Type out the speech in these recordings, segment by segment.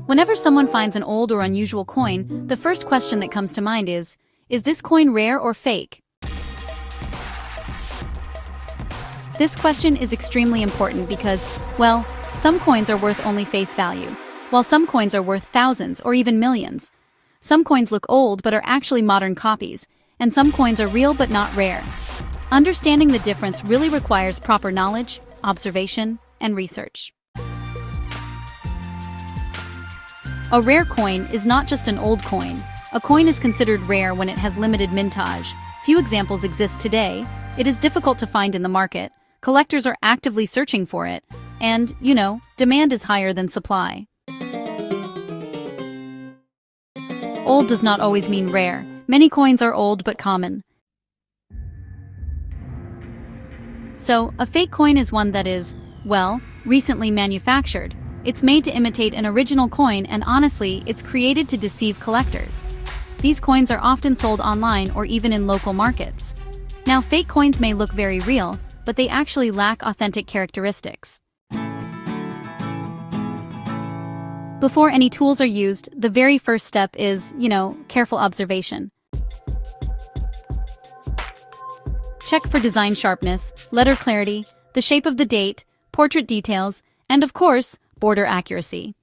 Whenever someone finds an old or unusual coin, the first question that comes to mind is this coin rare or fake? This question is extremely important because, well, some coins are worth only face value, while some coins are worth thousands or even millions. Some coins look old but are actually modern copies, and some coins are real but not rare. Understanding the difference really requires proper knowledge, observation, and research. A rare coin is not just an old coin. A coin is considered rare when it has limited mintage. Few examples exist today. It is difficult to find in the market. Collectors are actively searching for it. And, demand is higher than supply. Old does not always mean rare. Many coins are old but common. So, a fake coin is one that is, well, recently manufactured. It's made to imitate an original coin, and honestly, it's created to deceive collectors. These coins are often sold online or even in local markets. Now, fake coins may look very real, but they actually lack authentic characteristics. Before any tools are used, the very first step is, careful observation. Check for design sharpness, letter clarity, the shape of the date, portrait details, and of course, border accuracy.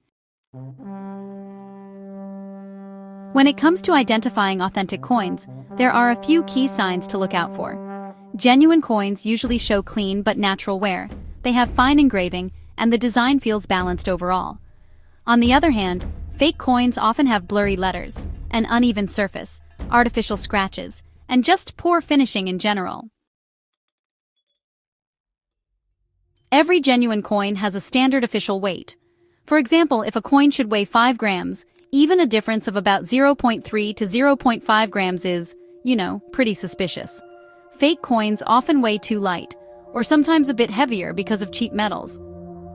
When it comes to identifying authentic coins, there are a few key signs to look out for. Genuine coins usually show clean but natural wear. They have fine engraving, and the design feels balanced overall. On the other hand, fake coins often have blurry letters, an uneven surface, artificial scratches, and just poor finishing in general. Every genuine coin has a standard official weight. For example, if a coin should weigh 5 grams, even a difference of about 0.3 to 0.5 grams is, pretty suspicious. Fake coins often weigh too light, or sometimes a bit heavier because of cheap metals.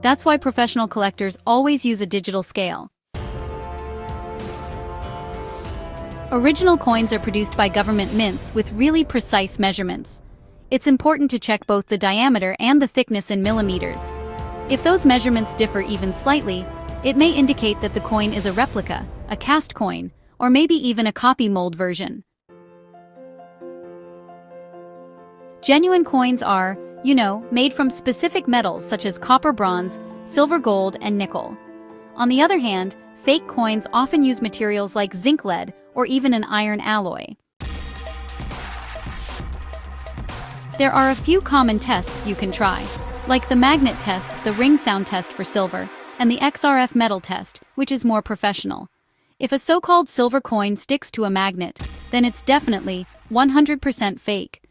That's why professional collectors always use a digital scale. Original coins are produced by government mints with really precise measurements. It's important to check both the diameter and the thickness in millimeters. If those measurements differ even slightly, it may indicate that the coin is a replica, a cast coin, or maybe even a copy mold version. Genuine coins are, made from specific metals such as copper, bronze, silver, gold, and nickel. On the other hand, fake coins often use materials like zinc lead or even an iron alloy. There are a few common tests you can try, like the magnet test, the ring sound test for silver, and the XRF metal test, which is more professional. If a so-called silver coin sticks to a magnet, then it's definitely 100% fake.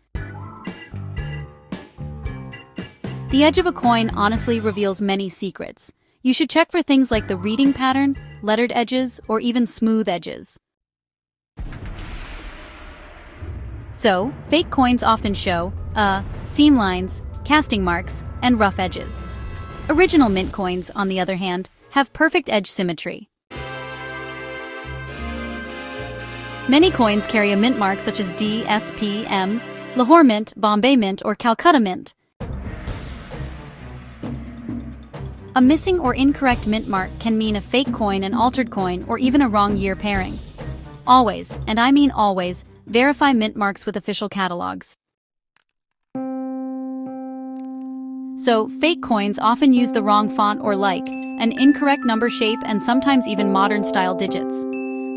The edge of a coin honestly reveals many secrets. You should check for things like the reading pattern, lettered edges, or even smooth edges. So, fake coins often show, seam lines, casting marks, and rough edges. Original mint coins, on the other hand, have perfect edge symmetry. Many coins carry a mint mark such as D, S, P, M, Lahore Mint, Bombay Mint, or Calcutta Mint. A missing or incorrect mint mark can mean a fake coin, an altered coin, or even a wrong year pairing. Always, and I mean always, verify mint marks with official catalogs. So, fake coins often use the wrong font or an incorrect number shape, and sometimes even modern-style digits.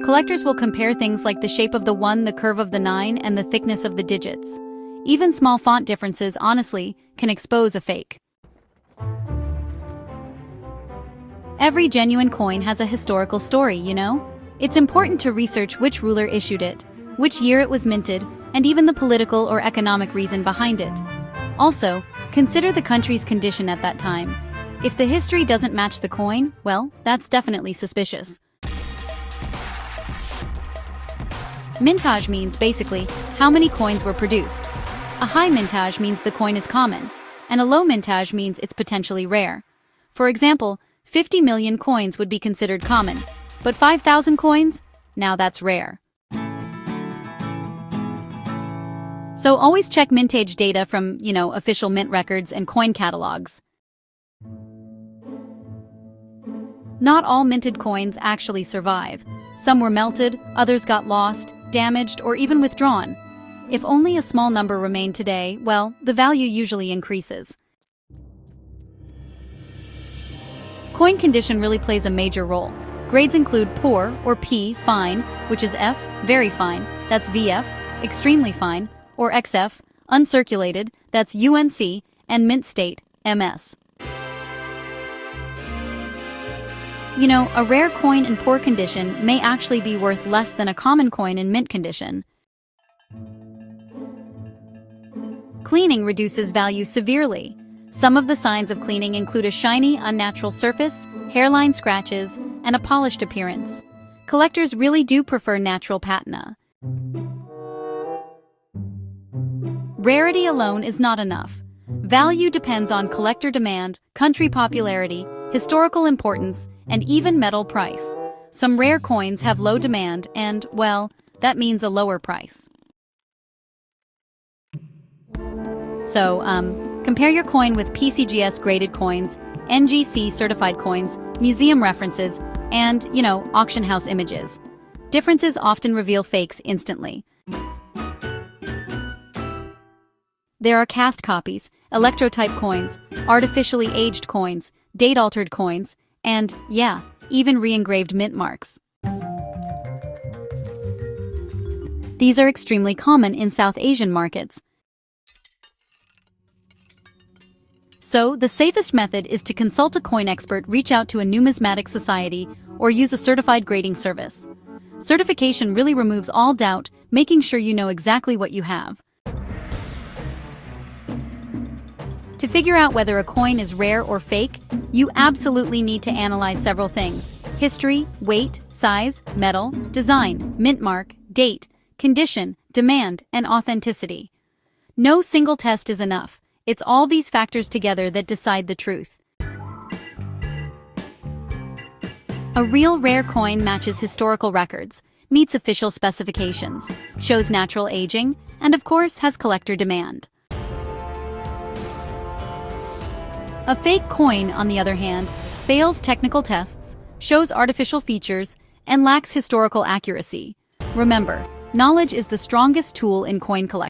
Collectors will compare things like the shape of the 1, the curve of the 9, and the thickness of the digits. Even small font differences, honestly, can expose a fake. Every genuine coin has a historical story, It's important to research which ruler issued it, which year it was minted, and even the political or economic reason behind it. Also, consider the country's condition at that time. If the history doesn't match the coin, well, that's definitely suspicious. Mintage means basically how many coins were produced. A high mintage means the coin is common, and a low mintage means it's potentially rare. For example, 50 million coins would be considered common, but 5,000 coins? Now that's rare. So always check mintage data from, official mint records and coin catalogs. Not all minted coins actually survive. Some were melted, others got lost, damaged, or even withdrawn. If only a small number remain today, well, the value usually increases. Coin condition really plays a major role. Grades include poor, or P, fine, which is F, very fine, that's VF, extremely fine, or XF, uncirculated, that's UNC, and mint state, MS. You know, a rare coin in poor condition may actually be worth less than a common coin in mint condition. Cleaning reduces value severely. Some of the signs of cleaning include a shiny, unnatural surface, hairline scratches, and a polished appearance. Collectors really do prefer natural patina. Rarity alone is not enough. Value depends on collector demand, country popularity, historical importance, and even metal price. Some rare coins have low demand and, well, that means a lower price. So, compare your coin with PCGS graded coins, NGC certified coins, museum references, and, auction house images. Differences often reveal fakes instantly. There are cast copies, electrotype coins, artificially aged coins, date-altered coins, and, yeah, even re-engraved mint marks. These are extremely common in South Asian markets. So, the safest method is to consult a coin expert, reach out to a numismatic society, or use a certified grading service. Certification really removes all doubt, making sure you know exactly what you have. To figure out whether a coin is rare or fake, you absolutely need to analyze several things: history, weight, size, metal, design, mint mark, date, condition, demand, and authenticity. No single test is enough. It's all these factors together that decide the truth. A real rare coin matches historical records, meets official specifications, shows natural aging, and of course has collector demand. A fake coin, on the other hand, fails technical tests, shows artificial features, and lacks historical accuracy. Remember, knowledge is the strongest tool in coin collection.